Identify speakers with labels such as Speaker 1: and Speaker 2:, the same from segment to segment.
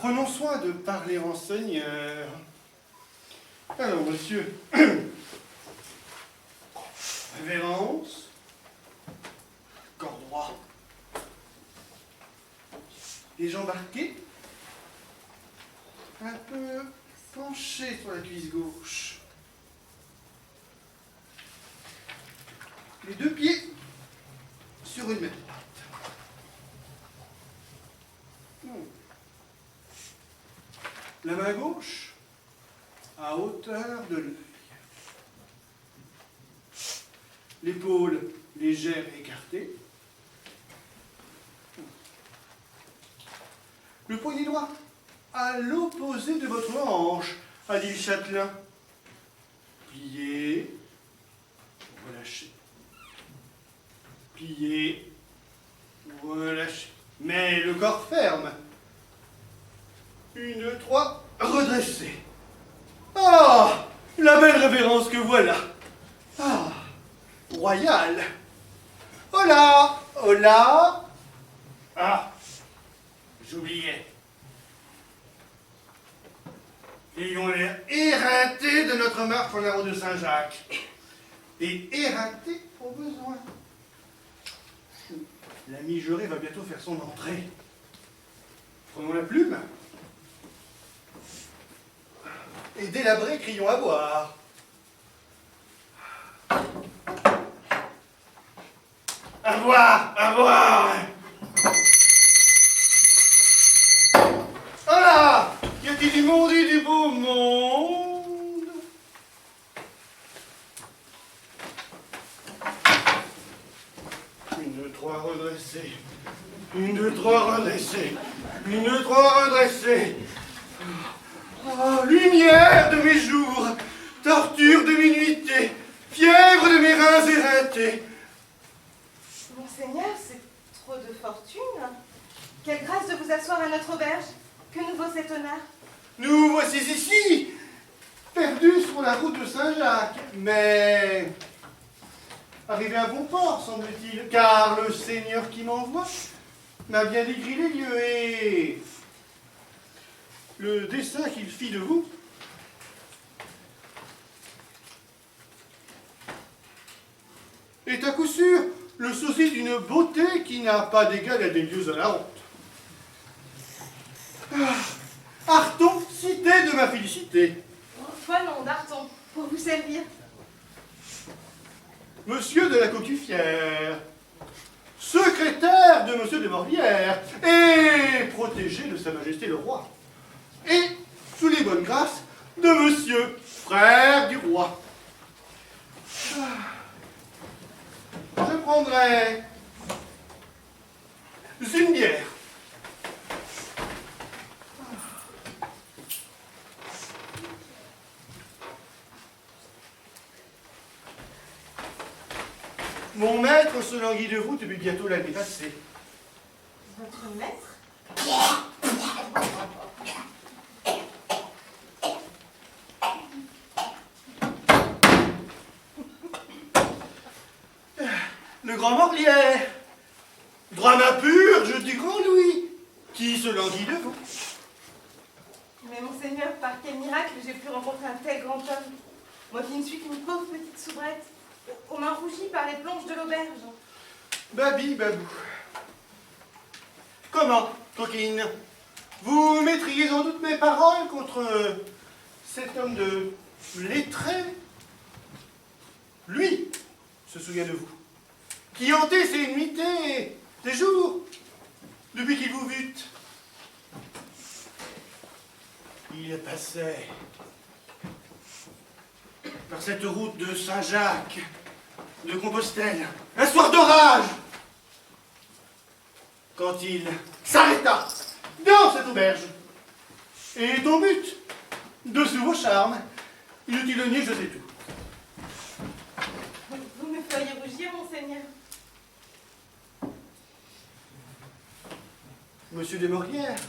Speaker 1: Prenons soin de parler en seigneur. Alors, monsieur, révérence, corps droit, les jambes arquées, un peu penchées sur la cuisse gauche. Les deux pieds sur une même patte. La main gauche à hauteur de l'œil. L'épaule légère et écartée. Le poignet droit à l'opposé de votre hanche, a dit le châtelain. Pliez, relâchez. Pliez, relâchez. Mais le corps ferme. Une, deux, trois, redressez. Ah, la belle révérence que voilà. Ah, royale. Hola, hola. Ah, j'oubliais. Ayons l'air éreintés de notre marche en la route de Saint-Jacques. Et éreintés au besoin. La mijaurée va bientôt faire son entrée. Prenons la plume. Et délabrés, crions à boire. À boire, à boire. Voilà. Y a-t-il du monde et du beau monde? Une, deux, trois, redressés. Une, deux, trois, redressés. Une, deux, trois, redressés. Oh, lumière de mes jours, torture de mes nuitées, fièvre de mes reins éreintés.
Speaker 2: Monseigneur, c'est trop de fortune. Quelle grâce de vous asseoir à notre auberge. Que nous vaut cet honneur?
Speaker 1: Nous voici ici, perdus sur la route de Saint-Jacques, mais arrivés à bon port, semble-t-il, car le Seigneur qui m'envoie m'a bien décrit les lieux et le dessein qu'il fit de vous est à coup sûr le souci d'une beauté qui n'a pas d'égal à des lieux à la honte. Arton, cité de ma félicité.
Speaker 2: Toi non, d'Arton, pour vous servir.
Speaker 1: Monsieur de la Coquuffière, secrétaire de Monsieur de Morbière et protégé de Sa Majesté le Roi. Et sous les bonnes grâces de Monsieur, frère du roi. Je prendrai une bière. Mon maître se languit de vous depuis bientôt l'année passée.
Speaker 2: Votre maître?
Speaker 1: Le grand Morlière, drama purge du grand Louis, qui se languit de vous.
Speaker 2: Mais monseigneur, par quel miracle j'ai pu rencontrer un tel grand homme? Moi qui ne suis qu'une pauvre petite soubrette, aux mains rougies par les plonges de l'auberge.
Speaker 1: Babi, babou. Comment, coquine? Vous mettriez sans doute mes paroles contre cet homme de lettré? Lui se souvient de vous, qui hantait ses nuitées, ses jours, depuis qu'il vous vît. Il passait par cette route de Saint-Jacques, de Compostelle, un soir d'orage, quand il s'arrêta dans cette auberge, et ton but, dessous vos charmes, inutile de nier, je sais tout.
Speaker 2: Vous me feriez rougir, monseigneur.
Speaker 1: Monsieur de Morlière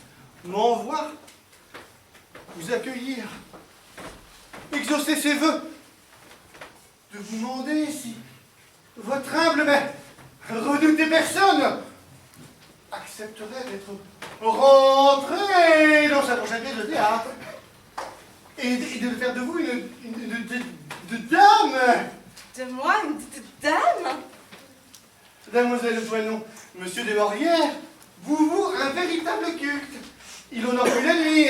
Speaker 1: m'envoie vous accueillir, exaucer ses vœux, de vous demander si votre humble mais redoutée personne accepterait d'être rentré dans sa pièce de théâtre. Et de faire de vous de dame.
Speaker 2: De moi, une dame?
Speaker 1: Mademoiselle Toinon, monsieur de Maurière, vous vouez un véritable culte. Il honore plus la nuit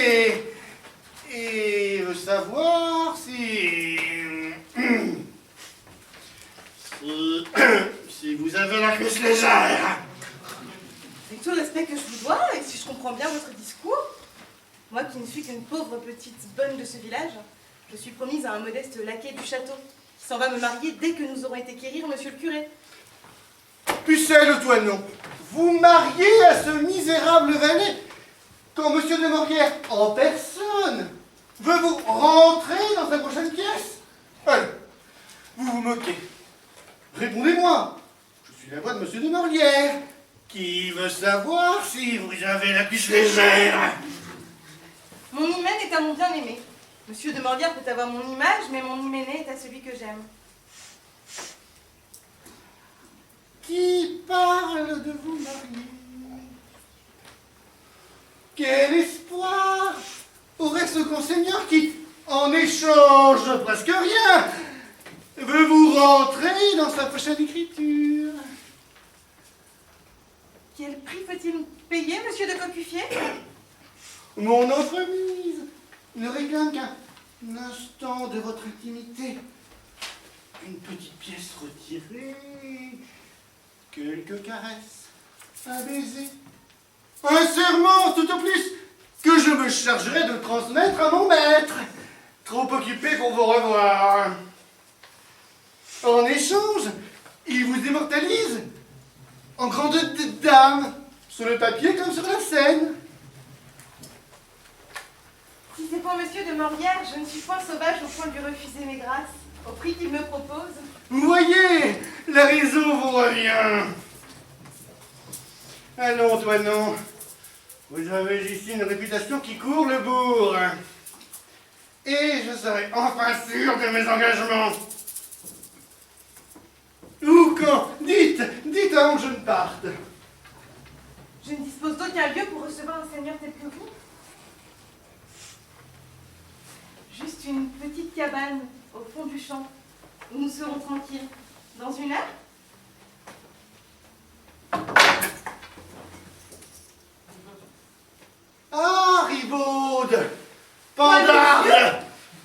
Speaker 1: et veut savoir si... si vous avez la cuisse légère.
Speaker 2: Avec tout le respect que je vous dois, et si je comprends bien votre discours, moi qui ne suis qu'une pauvre petite bonne de ce village, je suis promise à un modeste laquais du château, qui s'en va me marier dès que nous aurons été quérir monsieur le curé.
Speaker 1: Pucelle Toinon, vous mariez à ce misérable valet quand monsieur de Maurière, en personne, veut vous rentrer dans sa prochaine pièce? Allez, vous vous moquez. Répondez-moi. Je suis la voix de monsieur de Maurière, qui veut savoir si vous avez la cuisse légère.
Speaker 2: Mon hymen est à mon bien-aimé. Monsieur de Maurière peut avoir mon image, mais mon hyménée est à celui que j'aime.
Speaker 1: Qui parle de vous marier? Quel espoir aurait ce conseigneur qui, en échange de presque rien, veut vous rentrer dans sa prochaine écriture?
Speaker 2: Quel prix faut-il me payer, monsieur de Cocufier?
Speaker 1: Mon entremise ne réclame qu'un instant de votre intimité. Une petite pièce retirée, quelques caresses, un baiser, un serment tout au plus que je me chargerai de transmettre à mon maître, trop occupé pour vous revoir. En échange, il vous immortalise en grande dame, sur le papier comme sur la scène.
Speaker 2: Si c'est pour monsieur de Maurière, je ne suis point sauvage au point de lui refuser mes grâces, au prix qu'il me propose.
Speaker 1: Vous voyez, la raison vous revient. Allons, Toinon, vous avez ici une réputation qui court le bourg. Et je serai enfin sûr de mes engagements. Ou quand? Dites avant que je ne parte.
Speaker 2: Je ne dispose d'aucun lieu pour recevoir un seigneur tel que vous. Juste une petite cabane au fond du champ, où nous serons tranquilles. Dans une heure?
Speaker 1: Ah, ribaude, pandarde,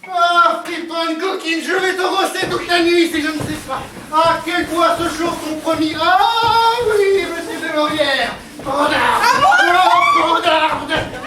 Speaker 1: ah, friponne, coquine, je vais te rosser toute la nuit si je ne sais pas. Ah, quel bois ce jour compromis. Ah oui, monsieur de Maurière, pandarde, oh, pandarde.